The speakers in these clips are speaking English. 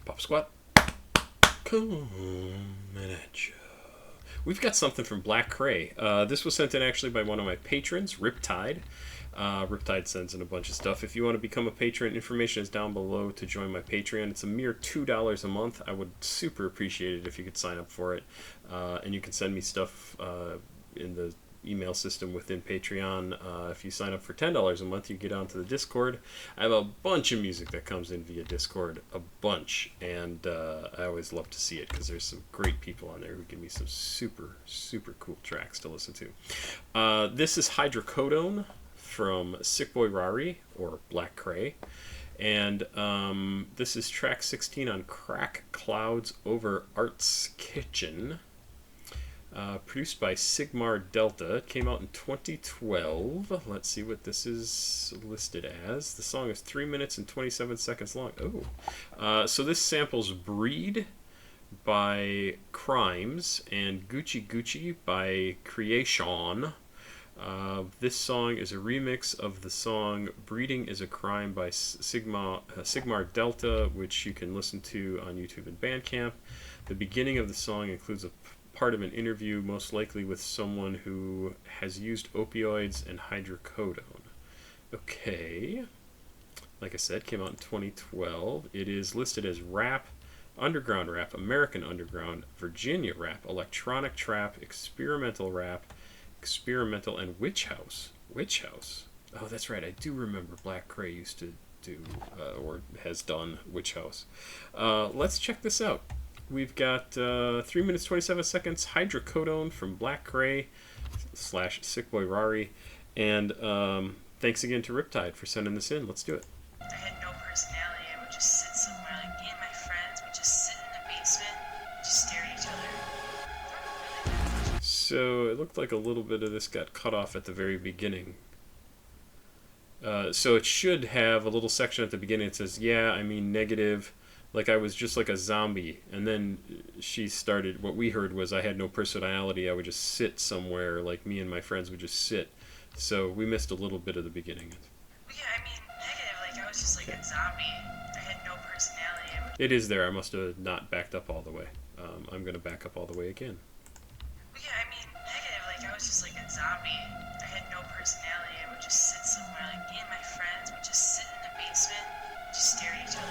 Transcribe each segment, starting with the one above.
Pop Squat, coming at ya. We've got something from Black Kray. This was sent in actually by one of my patrons, Riptide. Riptide sends in a bunch of stuff. If you want to become a patron, information is down below to join my Patreon. It's a mere $2 a month. I would super appreciate it if you could sign up for it. And you can send me stuff in the email system within Patreon. If you sign up for $10 a month, you get onto the Discord. I have a bunch of music that comes in via Discord, a bunch, and I always love to see it because there's some great people on there who give me some super cool tracks to listen to. This is HYDR6C0DON from Sickboyrari, or Black Kray, and this is track 16 on Crack Clouds Over Art's Kitchen. Produced by Sigmar Delta. It came out in 2012. Let's see what this is listed as. The song is 3 minutes and 27 seconds long. Oh. So this samples Breed by Crimes and Gucci Gucci by Creation. This song is a remix of the song Breeding is a Crime by Sigmar Delta, which you can listen to on YouTube and Bandcamp. The beginning of the song includes a part of an interview, most likely with someone who has used opioids and hydrocodone. Okay. Like I said, came out in 2012. It is listed as rap, underground rap, American underground, Virginia rap, electronic trap, experimental rap, experimental, and witch house. Witch house. Oh, that's right. I do remember Black Kray used to do, or has done, witch house. Let's check this out. We've got 3 minutes 27 seconds, HYDR6C0DON from Black Kray / Sickboyrari, and thanks again to Riptide for sending this in. Let's do it. I had no personality. I would just sit somewhere, like me and my friends would just sit in the basement, just stare at each other. So it looked like a little bit of this got cut off at the very beginning. So it should have a little section at the beginning that says, yeah, I mean negative, like I was just like a zombie. And then she started, what we heard was I had no personality. I would just sit somewhere, like me and my friends would just sit. So we missed a little bit of the beginning. Yeah, I mean negative, like I was just like a zombie. I had no personality. It is there. I must have not backed up all the way. I'm going to back up all the way again. Yeah, I mean negative, like I was just like a zombie. I had no personality. I would just sit somewhere, like me and my friends would just sit in the basement, just stare at each other.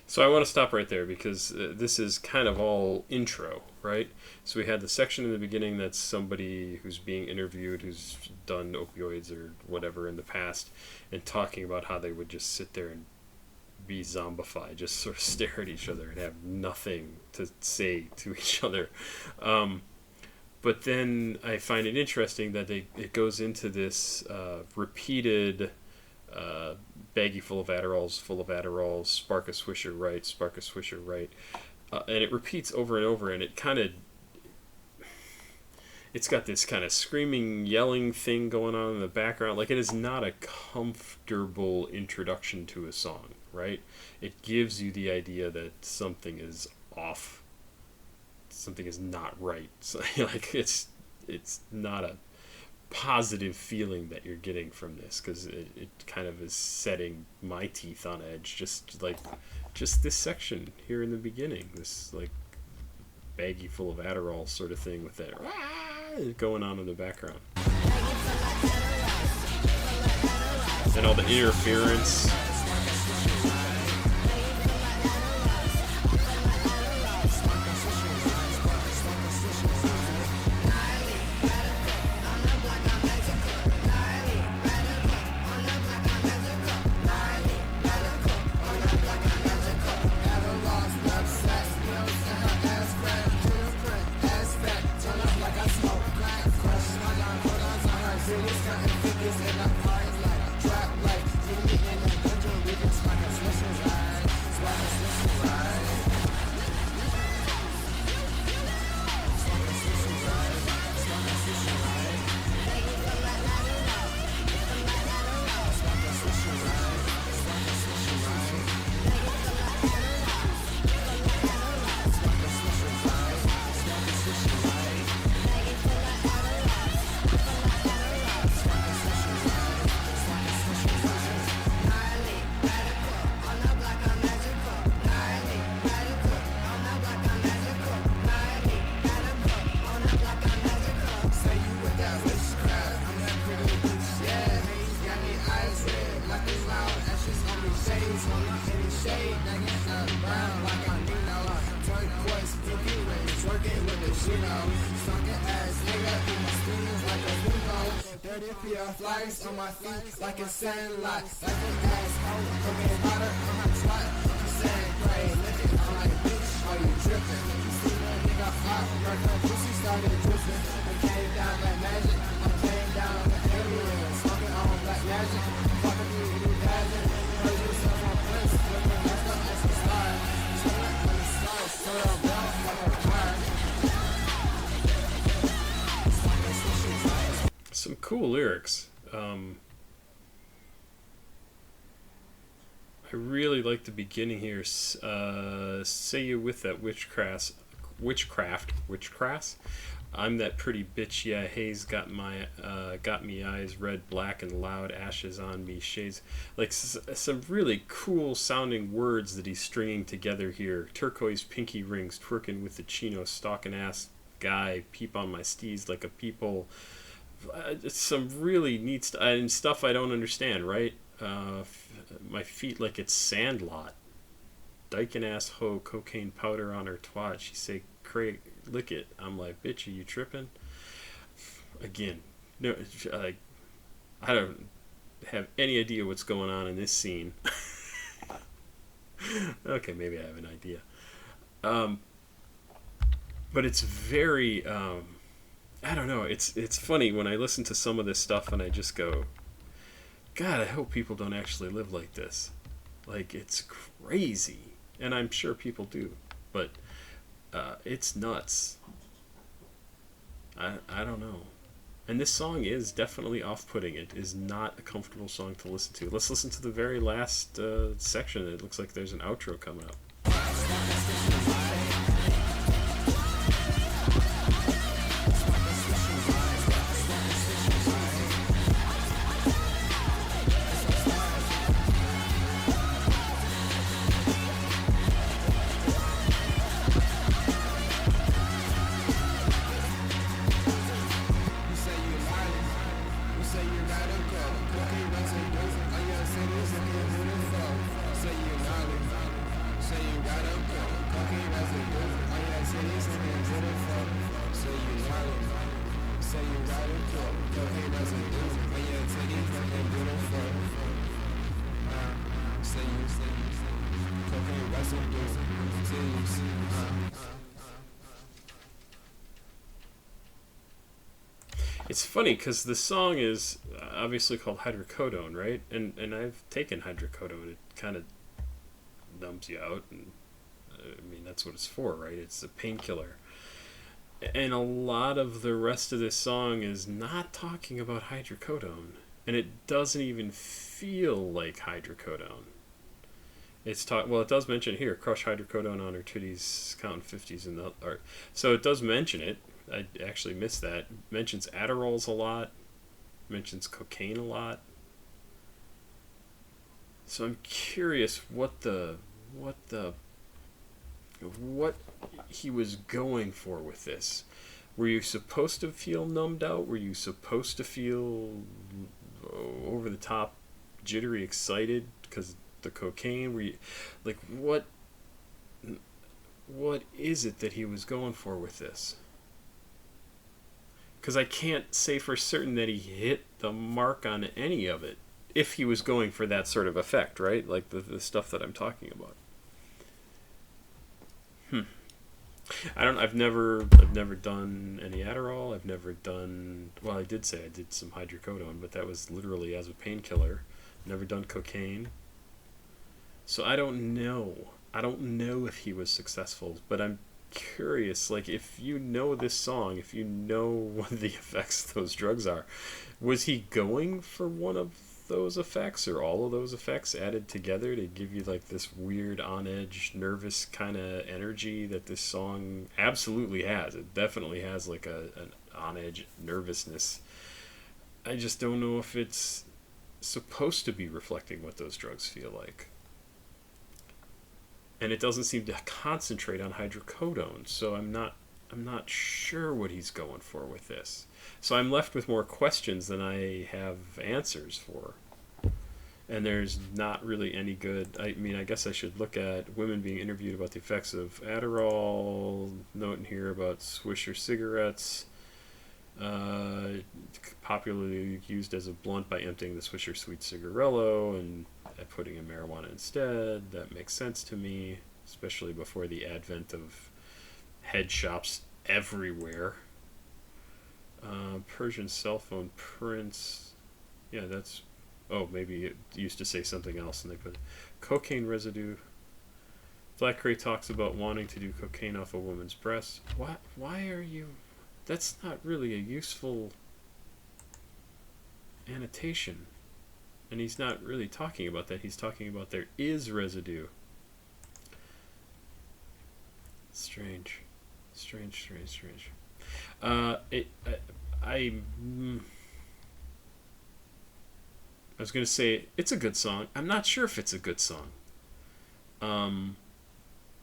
So I want to stop right there because this is kind of all intro, right? So we had the section in the beginning that's somebody who's being interviewed who's done opioids or whatever in the past and talking about how they would just sit there and be zombified, just sort of stare at each other and have nothing to say to each other. But then I find it interesting that it goes into this repeated baggie full of Adderalls, spark a swisher right, and it repeats over and over, and it's got this kind of screaming, yelling thing going on in the background. Like, it is not a comfortable introduction to a song, right? It gives you the idea that something is off, something is not right. So, like, it's not a positive feeling that you're getting from this, because it kind of is setting my teeth on edge, just this section here in the beginning, this like baggie full of Adderall sort of thing with that going on in the background, and all the interference. 30 PF flags on my feet like a sandlot. Like an asshole, cocaine powder on my twat. She said, Kray, lick it. I'm like, bitch, are you tripping? You see that nigga hot, right? Her pussy started dripping. I came down like magic. I came down like an alien. Smoking on black magic. Fucking me, you dazzling. Heard yourself on Prince. Looking like the ice and slide. Turn on the stars. Turn up down like a fire. Some cool lyrics. I really like the beginning here. Say you with that witchcraft. I'm that pretty bitch, yeah. Haze got me eyes red, black, and loud. Ashes on me, shades. Like some really cool sounding words that he's stringing together here. Turquoise pinky rings, twerking with the chino, stalking ass guy. Peep on my steez like a peephole. Some really neat and stuff I don't understand, right? My feet like it's Sandlot. Dyking ass hoe, cocaine powder on her twat. She say, Kray, lick it. I'm like, bitch, are you tripping? Again, no, I don't have any idea what's going on in this scene. Okay, maybe I have an idea. But it's very... I don't know. It's funny when I listen to some of this stuff and I just go, God, I hope people don't actually live like this. Like, it's crazy. And I'm sure people do. But it's nuts. I don't know. And this song is definitely off-putting. It is not a comfortable song to listen to. Let's listen to the very last section. It looks like there's an outro coming up. It's funny because the song is obviously called hydrocodone, right? And I've taken hydrocodone. It kind of numbs you out, and I mean that's what it's for, right? It's a painkiller. And a lot of the rest of this song is not talking about hydrocodone, and it doesn't even feel like hydrocodone. Well, it does mention here, crush hydrocodone on her titties, counting 50s in the art. So it does mention it. I actually missed that. It mentions Adderalls a lot. Mentions cocaine a lot. So I'm curious what he was going for with this. Were you supposed to feel numbed out? Were you supposed to feel over the top, jittery, excited because the cocaine? Were you like what is it that he was going for with this? Because I can't say for certain that he hit the mark on any of it if he was going for that sort of effect, right? Like the stuff that I'm talking about. I've never done any Adderall. I've never done, well, I did say I did some hydrocodone, but that was literally as a painkiller. Never done cocaine. So I don't know. I don't know if he was successful, but I'm curious, like, if you know this song, if you know what the effects of those drugs are, was he going for one of those effects or all of those effects added together to give you like this weird on edge, nervous kind of energy that this song absolutely has? It definitely has like an on edge nervousness. I just don't know if it's supposed to be reflecting what those drugs feel like. And it doesn't seem to concentrate on hydrocodone, so I'm not sure what he's going for with this. So I'm left with more questions than I have answers for. And there's not really any good... I mean, I guess I should look at women being interviewed about the effects of Adderall, note in here about Swisher cigarettes, popularly used as a blunt by emptying the Swisher Sweet Cigarillo and putting in marijuana instead. That makes sense to me, especially before the advent of head shops everywhere. Persian cell phone prints. Yeah, that's... Oh, maybe it used to say something else and they put cocaine residue. Black Kray talks about wanting to do cocaine off a woman's breast. Why are you... That's not really a useful annotation. And he's not really talking about that. He's talking about there is residue. Strange. Strange. I was going to say, it's a good song. I'm not sure if it's a good song.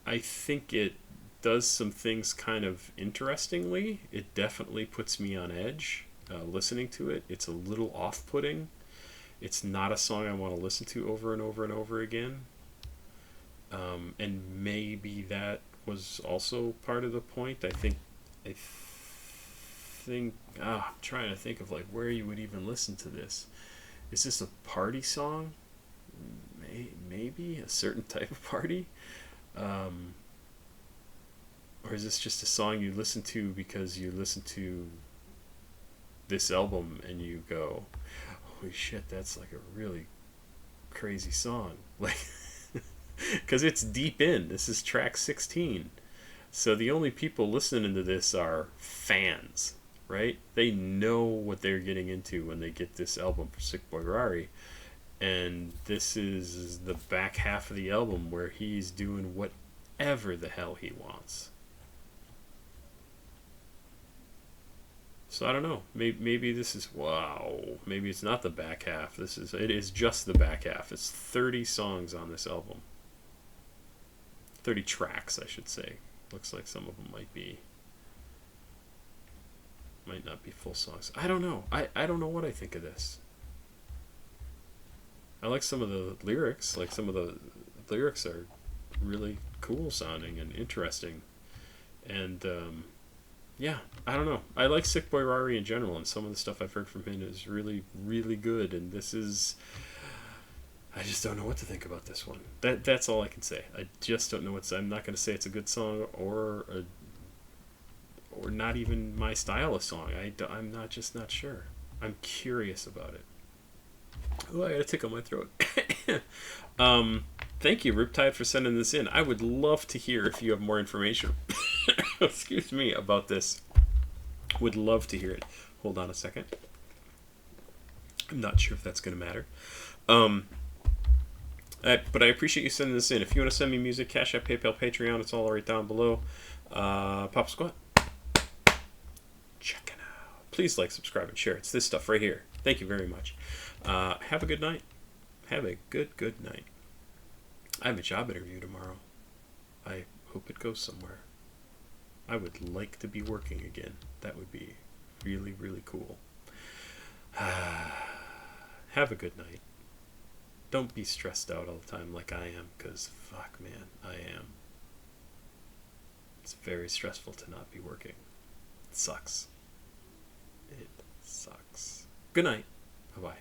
I think it does some things kind of interestingly. It definitely puts me on edge listening to it. It's a little off-putting. It's not a song I want to listen to over and over and over again. And maybe that was also part of the point. I'm trying to think of like where you would even listen to this. Is this a party song? Maybe a certain type of party? Or is this just a song you listen to because you listen to this album and you go, holy shit, that's like a really crazy song. Like, because it's deep in. This is track 16. So the only people listening to this are fans, right? They know what they're getting into when they get this album for Sickboyrari. And this is the back half of the album where he's doing whatever the hell he wants. So I don't know. Maybe this is... Wow. Maybe it's not the back half. It is just the back half. It's 30 songs on this album. 30 tracks, I should say. Looks like some of them might not be full songs. I don't know. I don't know what I think of this. I like some of the lyrics. Like some of the lyrics are really cool sounding and interesting. And yeah, I don't know. I like Sickboyrari in general, and some of the stuff I've heard from him is really, really good. And this is... I just don't know what to think about this one. That's all I can say. I just don't know I'm not going to say it's a good song or not even my style of song. I'm just not sure. I'm curious about it. Oh, I got a tickle in my throat. Thank you, Riptide, for sending this in. I would love to hear if you have more information. Excuse me, about this. Would love to hear it. Hold on a second. I'm not sure if that's going to matter. But I appreciate you sending this in. If you want to send me music, CashApp, PayPal, Patreon, it's all right down below. Papa Squat. Check it out. Please like, subscribe, and share. It's this stuff right here. Thank you very much. Have a good night. Have a good night. I have a job interview tomorrow. I hope it goes somewhere. I would like to be working again. That would be really, really cool. Have a good night. Don't be stressed out all the time like I am, because fuck, man, I am. It's very stressful to not be working. It sucks. It sucks. Good night. Bye-bye.